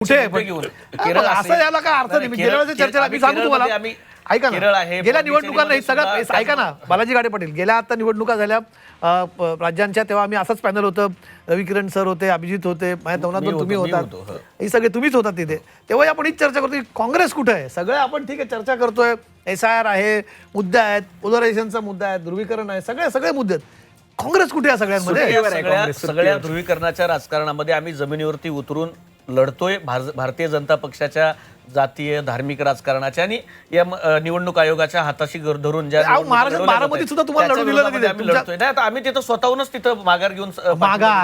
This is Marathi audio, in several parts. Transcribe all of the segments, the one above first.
कुठे आहे पण घेऊन केरळ असं याला काय अर्थ नाही. केरळच्या चर्चेला मी सांगू तुम्हाला, ऐका ना, गेल्या निवडणुका नाही सगळं ऐका ना बालाजी गाडे पाटील, गेल्या आता निवडणुका झाल्या राज्यांच्या, तेव्हा आम्ही असंच पॅनल होतं, रविकिरण सर होते, अभिजित होते, माझ्या तोंडातून तुम्ही होतात, हे सगळे तुम्हीच होतात तिथे. तेव्हा आपण हीच चर्चा करतोय काँग्रेस कुठे आहे. सगळे आपण ठीक आहे चर्चा करतोय, SIR आहे, मुद्दे आहेत, पोलरायझेशनचा मुद्दा आहे, ध्रुवीकरण आहे, सगळे मुद्दे आहेत. काँग्रेस कुठे आहे सगळ्यांमध्ये. सगळ्या ध्रुवीकरणाच्या राजकारणामध्ये आम्ही जमिनीवरती उतरून लढतोय. भारतीय जनता पक्षाच्या जातीय धार्मिक राजकारणाच्या आणि या निवडणूक आयोगाच्या हाताशी धरून ज्या महाराष्ट्रात बारामतीत सुद्धा तुम्हाला लढू दिलं नाही. आम्ही लढतोय नाही आता आम्ही तिथं स्वतःहूनच तिथं माघार घेऊन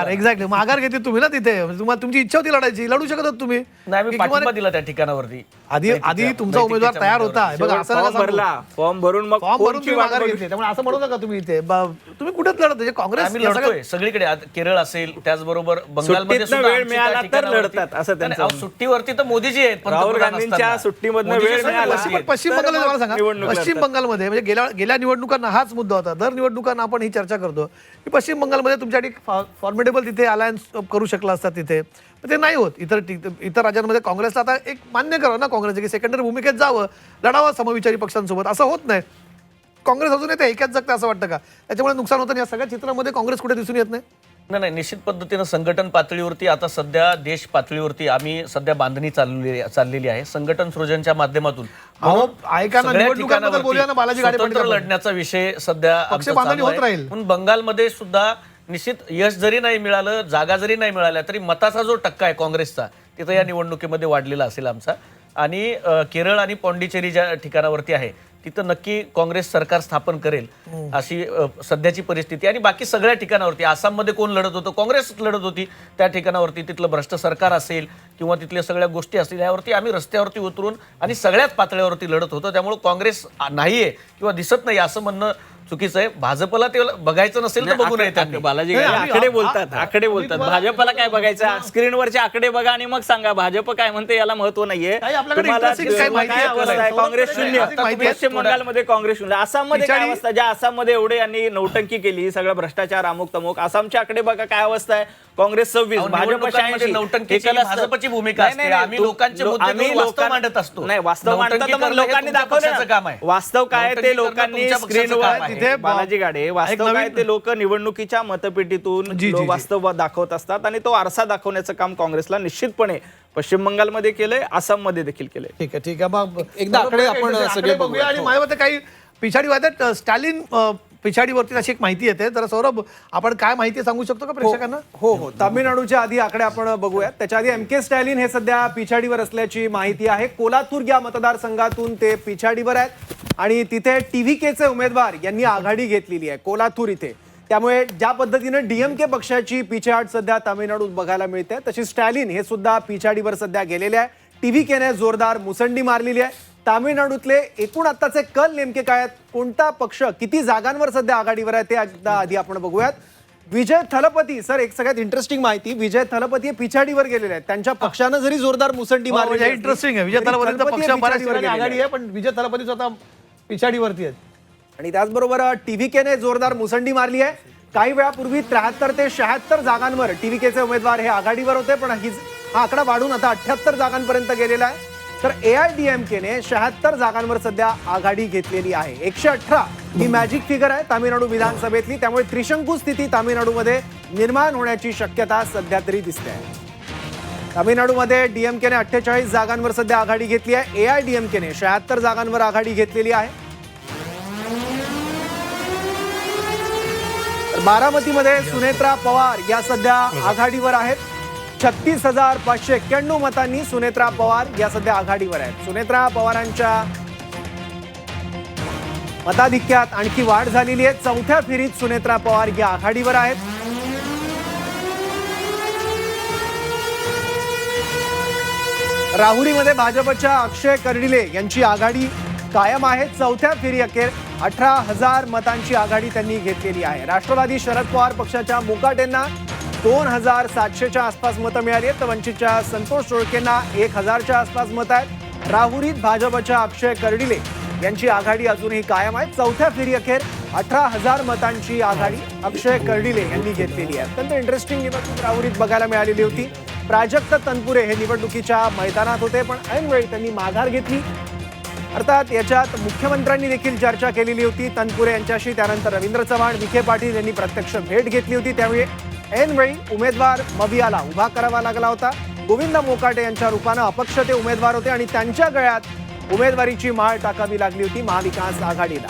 एक्झॅक्टली माघार घेते तुम्ही ना तिथे. तुम्हाला तुमची इच्छा होती लढायची, लढू शकत होत तुम्ही. नाही आम्ही पाठिंबा दिला त्या ठिकाणावरती. आधी तुमचा उमेदवार तयार होता, बघा असं भरला फॉर्म भरून मग फॉर्म भरून तुम्ही माघार घेतली. त्यामुळे असं म्हणू नका तुम्ही इथे तुम्ही कुठेच लढत म्हणजे काँग्रेस आम्ही लढतोय सगळीकडे. केरळ असेल, त्याचबरोबर बंगालमध्ये सुद्धा वेळ मिळाला तर लढतात असं त्यांचं. सुट्टीवरती तर मोदीजी आहेत. राहुल गांधींच्या सुट्टीमधनं वेळ मिळाला. पश्चिम बंगाल मला सांगा, पश्चिम बंगालमध्ये म्हणजे गेल्या निवडणुकांना हाच मुद्दा होता. दर निवडणुकांना आपण ही चर्चा करतो की पश्चिम बंगालमध्ये तुमच्यासाठी फॉर्मेडेबल तिथे अलायन्स करू शकला असतात तिथे, ते नाही होत. इतर राज्यांमध्ये काँग्रेसला आता एक मान्य करावं ना काँग्रेस की सेकंडरी भूमिकेत जावं, लढावं समविचारी पक्षांसोबत. असं होत नाही. काँग्रेस अजून येते ऐक्यात जगते असं वाटतं का? त्याच्यामुळे नुकसान होतं. या सगळ्या चित्रामध्ये काँग्रेस कुठे दिसून येत नाही. नाही, निश्चित पद्धतीनं संघटन पातळीवरती आता सध्या देश पातळीवरती आम्ही सध्या बांधणी चाललेली आहे संघटन सृजनच्या माध्यमातून. लढण्याचा विषय सध्या होत राहील. पण बंगालमध्ये सुद्धा निश्चित यश जरी नाही मिळालं, जागा जरी नाही मिळाल्या, तरी मताचा जो टक्का आहे काँग्रेसचा तिथं या निवडणुकीमध्ये वाढलेला असेल आमचा. आणि केरळ आणि पॉंडिचेरी ज्या ठिकाणावरती आहे तिथं नक्की काँग्रेस सरकार स्थापन करेल अशी सध्याची परिस्थिती. आणि बाकी सगळ्या ठिकाणावरती आसाममध्ये कोण लढत होतं, काँग्रेस लढत होती त्या ठिकाणावरती. तिथलं भ्रष्ट सरकार असेल किंवा तिथल्या सगळ्या गोष्टी असतील यावरती आम्ही रस्त्यावरती उतरून आणि सगळ्याच पातळीवरती लढत होतो. त्यामुळे काँग्रेस नाहीये किंवा दिसत नाही असं म्हणणं चुकीचं आहे. भाजपला ते बघायचं नसेल तर बघू नये. बालाजी आकडे बोलतात. भाजपला काय बघायचं, स्क्रीनवरचे आकडे बघा आणि मग सांगा भाजप काय म्हणते, याला महत्व नाहीये. काँग्रेस शून्य, पश्चिम बंगालमध्ये काँग्रेस शून्य, आसाममध्ये काय अवस्था, ज्या आसाममध्ये एवढे यांनी नौटंकी केली, सगळं भ्रष्टाचार अमुक तमुक, आसामचे आकडे बघा काय अवस्था आहे. काँग्रेस 26, भाजप 86. भाजपची भूमिका असते. आम्ही लोकांचे मुद्दे वास्तव मांडत असतो. नाही, वास्तव मांडतात तर मग लोकांनी दाखवलं काम आहे. वास्तव काय ते लोकांनी स्क्रीनवर तिथे बालाजी गाडे, वास्तव काय ते लोक निवडणुकीच्या मतपेटीतून वास्तव दाखवत असतात आणि तो आरसा दाखवण्याचं काम काँग्रेसला निश्चितपणे पश्चिम बंगालमध्ये केलंय, आसाममध्ये देखील केलंय. ठीक आहे मग एकदा आकडे आपण सगळे बघूया. आणि माझ्या मते काही पिछाडी वाद स्टॅलिन पिछाडीवरती अशी एक माहिती येते. तर सौरभ, आपण काय माहिती सांगू शकतो का प्रेक्षकांना? हो, तामिळनाडूच्या आधी आकडे आपण बघूयात. त्याच्या आधी MK स्टॅलिन हे सध्या पिछाडीवर असल्याची माहिती आहे. कोल्हापूर या मतदारसंघातून ते पिछाडीवर आहेत आणि तिथे TVKचे उमेदवार यांनी आघाडी घेतलेली आहे कोल्हापूर इथे. त्यामुळे ज्या पद्धतीनं DMK पक्षाची पिछाड सध्या तामिळनाडूत बघायला मिळते, तशी स्टॅलिन हे सुद्धा पिछाडीवर सध्या गेलेले आहे. TVKने जोरदार मुसंडी मारलेली आहे. तामिळनाडूतले एकूण आत्ताचे कल नेमके काय आहेत, कोणता पक्ष किती जागांवर सध्या आघाडीवर आहे ते एकदा आधी आपण बघूयात. विजय थलपती सर, एक सगळ्यात इंटरेस्टिंग माहिती, विजय थलपती हे पिछाडीवर गेलेले आहेत. त्यांच्या पक्षानं जरी जोरदार मुसंडी मारली, इंटरेस्टिंग आहे. विजय थलपतीचा पक्ष बऱ्याच आघाडी आहे, पण विजय थलपती स्वतः पिछाडीवरती आहेत. आणि त्याचबरोबर TVKने जोरदार मुसंडी मारली आहे. काही वेळापूर्वी 73 ते 76 जागांवर TVKचे उमेदवार हे आघाडीवर होते, पण हा आकडा वाढून आता 78 जागांपर्यंत गेलेला आहे. तर AIDMKने 76 जागांवर सध्या आघाडी घेतलेली आहे. 118 ही मॅजिक फिगर आहे तामिळनाडू विधानसभेतली. त्यामुळे त्रिशंकू स्थिती तामिळनाडूमध्ये निर्माण होण्याची शक्यता सध्या तरी दिसते आहे. तामिळनाडूमध्ये DMKने 48 जागांवर सध्या आघाडी घेतली आहे. AIDMKने 76 जागांवर आघाडी घेतलेली आहे. बारामतीमध्ये सुनेत्रा पवार या सध्या आघाडीवर आहेत. 36,591 मतांनी सुनेत्रा पवार या सध्या आघाडीवर आहेत. सुनेत्रा पवारांच्या मताधिक्यात आणखी वाढ झालेली आहे. चौथ्या फेरीत सुनेत्रा पवार या आघाडीवर आहेत. राहुरीमध्ये भाजपच्या अक्षय कर्डिले यांची आघाडी कायम आहे. चौथ्या फेरी अखेर 18,000 मतांची आघाडी त्यांनी घेतलेली आहे. राष्ट्रवादी शरद पवार पक्षाच्या मुकाटेंना 2,700च्या आसपास मतं मिळाली आहेत, तर वंचितच्या संतोष टोळकेंना 1,000च्या आसपास मतं आहेत. राहुरीत भाजपच्या अक्षय कर्डिले यांची आघाडी अजूनही कायम आहे. चौथ्या फेरी अखेर 18,000 मतांची आघाडी अक्षय कर्डिले यांनी घेतलेली आहे. अत्यंत इंटरेस्टिंग निवडणूक राहुरीत बघायला मिळालेली होती. प्राजक्त तनपुरे हे निवडणुकीच्या मैदानात होते, पण ऐनवेळी त्यांनी माघार घेतली. अर्थात याच्यात मुख्यमंत्र्यांनी देखील चर्चा केलेली होती तनपुरे यांच्याशी. त्यानंतर रवींद्र चव्हाण, विखे पाटील यांनी प्रत्यक्ष भेट घेतली होती. त्यावेळी ऐनवेळी उमेदवार मवियाला उभा करावा लागला होता. गोविंद मोकाटे यांच्या रूपानं अपक्ष ते उमेदवार होते आणि त्यांच्या गळ्यात उमेदवारीची माळ टाकावी लागली होती महाविकास आघाडीला.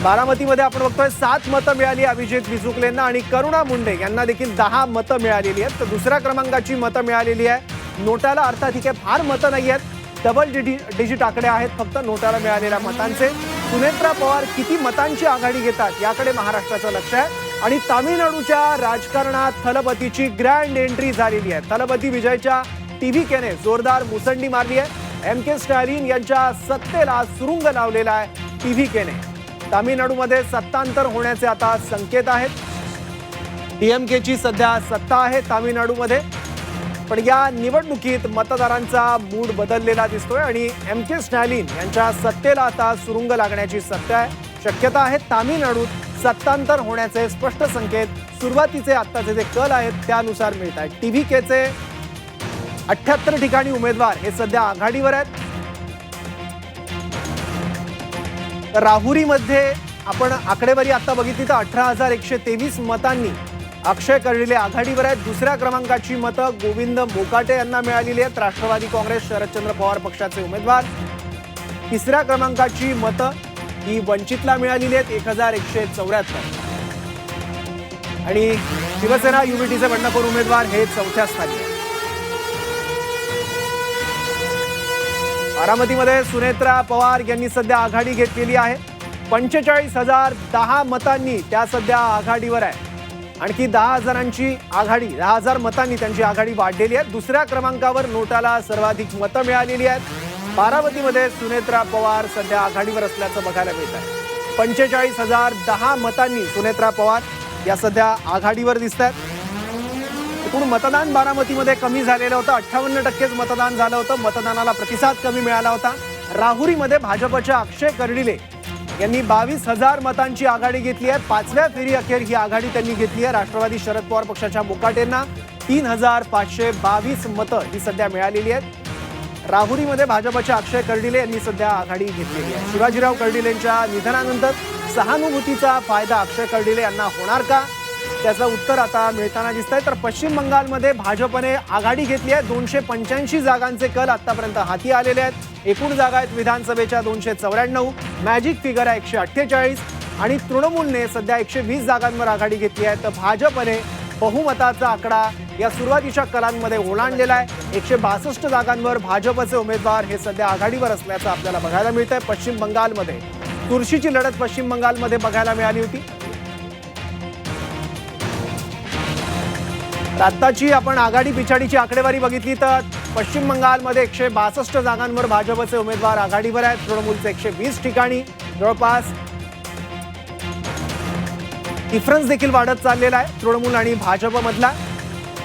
बारामतीमध्ये आपण बघतोय 7 मतं मिळाली अभिजित विजुकलेंना आणि करुणा मुंडे यांना देखील 10 मतं मिळालेली आहेत. तर दुसऱ्या क्रमांकाची मतं मिळालेली आहे नोटाला. अर्थात ही काही फार मतं नाही आहेत, डबल डिजिट आकडे आहेत फक्त नोटाला मिळालेल्या मतांचे. सुनेत्रा पवार किती मतांची आघाडी घेतात याकडे महाराष्ट्राचं लक्ष आहे. आणि तामिळनाडूच्या राजकारणात थलपतीची ग्रँड एंट्री झालेली आहे. थलपती विजयच्या TVKने जोरदार मुसंडी मारली आहे. MK स्टॅलिन यांच्या सत्तेला सुरुंग लावलेला आहे TVKने. तामिळनाडूमध्ये सत्तांतर होण्याचे आता संकेत आहेत. DMKची सध्या सत्ता आहे तामिळनाडूमध्ये, पण या निवडणुकीत मतदारांचा मूड बदललेला दिसतोय आणि MK स्टॅलिन यांच्या सत्तेला आता सुरुंग लागण्याची शक्यता आहे. तामिळनाडूत सत्तांतर होण्याचे स्पष्ट संकेत सुरुवातीचे आत्ताचे जे कल आहेत त्यानुसार मिळत आहेत. TVKचे 78 ठिकाणी उमेदवार हे सध्या आघाडीवर आहेत. तर राहुरीमध्ये आपण आकडेवारी आता बघितली तर 18,123 मतांनी अक्षय कर्डिले आघाडीवर आहेत. दुसऱ्या क्रमांकाची मतं गोविंद मोकाटे यांना मिळालेली आहेत, राष्ट्रवादी काँग्रेस शरदचंद्र पवार पक्षाचे उमेदवार. तिसऱ्या क्रमांकाची मतं ही वंचितला मिळालेली आहेत 1,174 आणि शिवसेना युबीटीचे बंडखोर उमेदवार हे 4थ्या स्थानी आहेत. बारामतीमध्ये सुनेत्रा पवार यांनी सध्या आघाडी घेतलेली आहे. 45,010 मतांनी त्या सध्या आघाडीवर आहे. आणखी 10,000 मतांनी त्यांची आघाडी वाढलेली आहे. दुसऱ्या क्रमांकावर नोटाला सर्वाधिक मतं मिळालेली आहेत. बारामतीमध्ये सुनेत्रा पवार सध्या आघाडीवर असल्याचं बघायला मिळत आहे. 45,010 मतांनी सुनेत्रा पवार या सध्या आघाडीवर दिसत आहेत. एकूण मतदान बारामतीमध्ये कमी झालेलं होतं, 58% मतदान झालं होतं. मतदानाला प्रतिसाद कमी मिळाला होता. राहुरीमध्ये भाजपच्या अक्षय कर्डिले यांनी 22,000 मतांची आघाडी घेतली आहे. 5व्या फेरी अखेर ही आघाडी त्यांनी घेतली आहे. राष्ट्रवादी शरद पवार पक्षाच्या मोकाटेंना 3,522 मतं ही सध्या मिळालेली आहेत. राहुरीमध्ये भाजपच्या अक्षय कर्डिले यांनी सध्या आघाडी घेतलेली आहे. शिवाजीराव कर्डिलेंच्या निधनानंतर सहानुभूतीचा फायदा अक्षय कर्डिले यांना होणार का, त्याचं उत्तर आता मिळताना दिसत आहे. तर पश्चिम बंगालमध्ये भाजपने आघाडी घेतली आहे. 285 जागांचे कल आतापर्यंत हाती आलेले आहेत. एकूण जागा आहेत विधानसभेच्या 294, मॅजिक फिगर आहे 148 आणि तृणमूलने सध्या 120 जागांवर आघाडी घेतली आहे. तर भाजपने बहुमताचा आकडा या सुरुवातीच्या कलांमध्ये ओलांडलेला आहे. 162 जागांवर भाजपचे उमेदवार हे सध्या आघाडीवर असल्याचं आपल्याला बघायला मिळत आहे. पश्चिम बंगालमध्ये चुरशीची लढत पश्चिम बंगालमध्ये बघायला मिळाली होती. आत्ताची आपण आघाडी पिछाडीची आकडेवारी बघितली तर पश्चिम बंगालमध्ये 162 जागांवर भाजपचे उमेदवार आघाडीवर आहेत. तृणमूलचे 120 ठिकाणी जवळपास डिफरन्स देखील वाढत चाललेला आहे तृणमूल आणि भाजपमधला.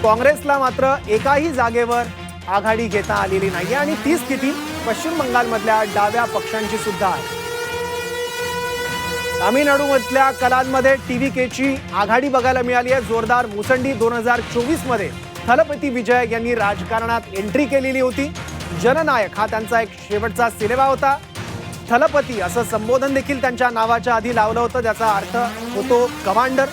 काँग्रेसला मात्र एकाही जागेवर आघाडी घेता आलेली नाही आणि ती स्थिती पश्चिम बंगालमधल्या डाव्या पक्षांची सुद्धा आहे. तामिळनाडूमधल्या कलांमध्ये TVKची आघाडी बघायला मिळाली आहे. जोरदार मुसंडी 2024 मध्ये थलपती विजय यांनी राजकारणात एंट्री केलेली होती. जननायक हा त्यांचा एक शेवटचा सिनेमा होता. थलपती असं संबोधन देखील त्यांच्या नावाच्या आधी लावलं होतं, ज्याचा अर्थ होतो कमांडर.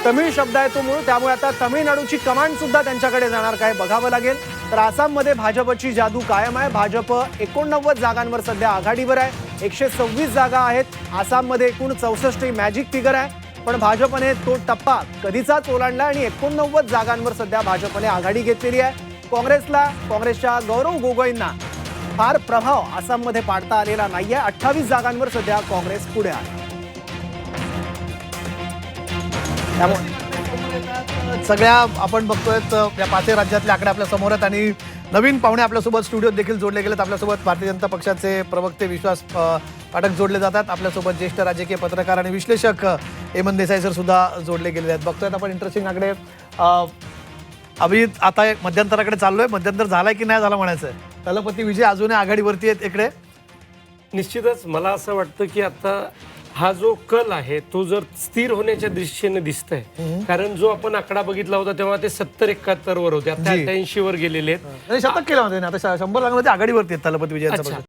तमिळ शब्द आहे तो मूळ, त्यामुळे आता तामिळनाडूची कमांड सुद्धा त्यांच्याकडे जाणार काय बघावं लागेल. तर आसाममध्ये भाजपची जादू कायम आहे. भाजप 89 जागांवर सध्या आघाडीवर आहे. 126 जागा आहेत. आसाममध्ये एकूण 64 ही मॅजिक फिगर आहे, पण भाजपने तो टप्पा कधीचाच ओलांडला आणि 89 जागांवर सध्या भाजपने आघाडी घेतलेली आहे. काँग्रेसच्या गौरव गोगोईंना फार प्रभाव आसाममध्ये पाडता आलेला नाहीये. 28 जागांवर सध्या काँग्रेस पुढे आहे. सगळ्या आपण बघतोय या 5 राज्यातले आकडे आपल्या समोर आहेत आणि नवीन पाहुणे आपल्यासोबत स्टुडिओत देखील जोडले गेलेत. आपल्यासोबत भारतीय जनता पक्षाचे प्रवक्ते विश्वास पाठक जोडले जातात. आपल्यासोबत ज्येष्ठ राजकीय पत्रकार आणि विश्लेषक हेमंत देसाई सर सुद्धा जोडले गेलेले आहेत. बघतोय आपण इंटरेस्टिंग आकडे. अभिजित, आता मध्यंतराकडे चाललोय. मध्यंतर झालाय की नाही झाला म्हणायचं. थलपती विजय अजूनही आघाडीवरती आहेत इकडे. निश्चितच मला असं वाटतं की आता हा जो कल आहे तो जर स्थिर होण्याच्या दिशेने दिसतंय, कारण जो आपण आकडा बघितला होता तेव्हा ते 70-71 वर होते, आता 88 वर गेलेले आहेत. शतक केलं होतं आता 100 लागलं ते आघाडीवरती आहेत तलपती विजयांचा.